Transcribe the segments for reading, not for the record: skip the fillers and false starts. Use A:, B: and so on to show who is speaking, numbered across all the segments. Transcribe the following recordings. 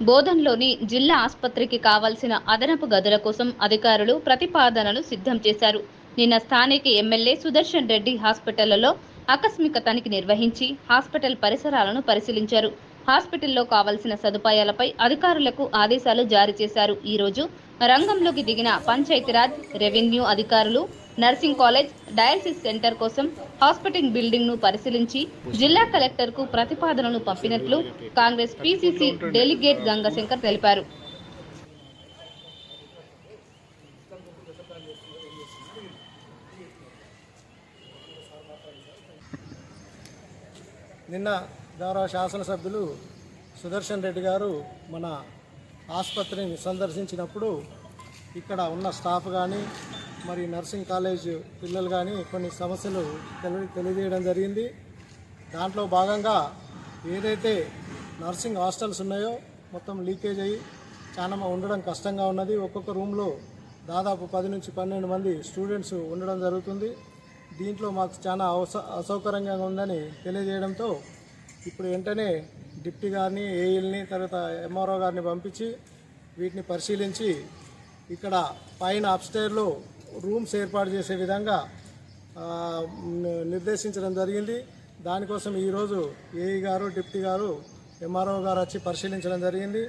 A: బోధన్లోని జిల్లా ఆసుపత్రికి కావాల్సిన అదనపు గదుల కోసం అధికారులు ప్రతిపాదనలు సిద్ధం చేశారు. నిన్న స్థానిక ఎమ్మెల్యే సుదర్శన్ రెడ్డి హాస్పిటల్లో ఆకస్మిక తనిఖీ నిర్వహించి హాస్పిటల్ పరిసరాలను పరిశీలించారు. హాస్పిటల్లో కావాల్సిన సదుపాయాలపై అధికారులకు ఆదేశాలు జారీ చేశారు. ఈ రోజు రంగంలోకి దిగిన పంచాయతీరాజ్, రెవెన్యూ అధికారులు నర్సింగ్ కాలేజ్, డయాలసిస్ సెంటర్ కోసం హాస్పిటల్ బిల్డింగ్ ను పరిశీలించి జిల్లా కలెక్టర్ కు ప్రతిపాదనలు పంపినట్లు కాంగ్రెస్ పిసిసి డెలిగేట్ గంగాశంకర్ తెలిపారు.
B: నిన్న గౌరవ శాసనసభ్యులు సుదర్శన్ రెడ్డి గారు మన ఆసుపత్రిని సందర్శించినప్పుడు ఇక్కడ ఉన్న స్టాఫ్ కానీ మరి నర్సింగ్ కాలేజ్ పిల్లలు కానీ కొన్ని సమస్యలు తెలియజేయడం జరిగింది. దాంట్లో భాగంగా ఏదైతే నర్సింగ్ హాస్టల్స్ ఉన్నాయో మొత్తం లీకేజ్ అయ్యి చాలా ఉండడం కష్టంగా ఉన్నది. ఒక్కొక్క రూమ్లో దాదాపు 10 నుంచి 12 మంది స్టూడెంట్స్ ఉండడం జరుగుతుంది. దీంట్లో మాకు చాలా అసౌకర్యంగా ఉందని తెలియజేయడంతో ఇప్పుడు వెంటనే డిప్టీ గారిని, ఏఈల్ని, తర్వాత ఎంఆర్ఓ గారిని పంపించి వీటిని పరిశీలించి ఇక్కడ పైన అప్స్టైర్లో రూమ్స్ ఏర్పాటు చేసే విధంగా నిర్దేశించడం జరిగింది. దానికోసం ఈరోజు ఏఈ గారు, డిప్టీ గారు, ఎంఆర్ఓ గారు వచ్చి పరిశీలించడం జరిగింది.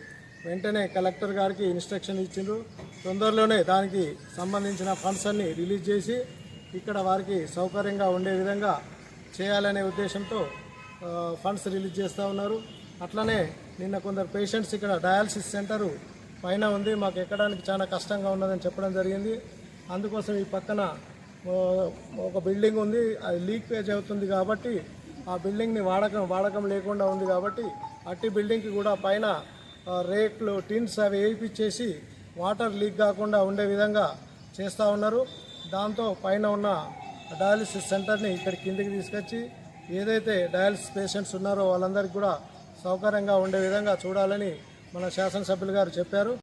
B: వెంటనే కలెక్టర్ గారికి ఇన్స్ట్రక్షన్ ఇచ్చిండ్రు. తొందరలోనే దానికి సంబంధించిన ఫండ్స్ అన్ని రిలీజ్ చేసి ఇక్కడ వారికి సౌకర్యంగా ఉండే విధంగా చేయాలనే ఉద్దేశంతో ఫండ్స్ రిలీజ్ చేస్తూ ఉన్నారు. అట్లనే నిన్న కొందరు పేషెంట్స్ ఇక్కడ డయాలసిస్ సెంటరు పైన ఉంది, మాకు ఎక్కడానికి చాలా కష్టంగా ఉన్నదని చెప్పడం జరిగింది. అందుకోసం ఈ పక్కన ఒక బిల్డింగ్ ఉంది, అది లీకేజ్ అవుతుంది కాబట్టి ఆ బిల్డింగ్ని వాడకం లేకుండా ఉంది కాబట్టి అట్టి బిల్డింగ్కి కూడా పైన రేట్లు, టిన్స్ అవి వేయించేసి వాటర్ లీక్ కాకుండా ఉండే విధంగా చేస్తూ ఉన్నారు. దాంతో పైన ఉన్న డయాలసిస్ సెంటర్ని ఇక్కడ కిందికి తీసుకొచ్చి ఏదైతే డయాలసిస్ పేషెంట్స్ ఉన్నారో వాళ్ళందరికీ కూడా సౌకర్యంగా ఉండే విధంగా చూడాలని మన శాసనసభ్యులు గారు చెప్పారు.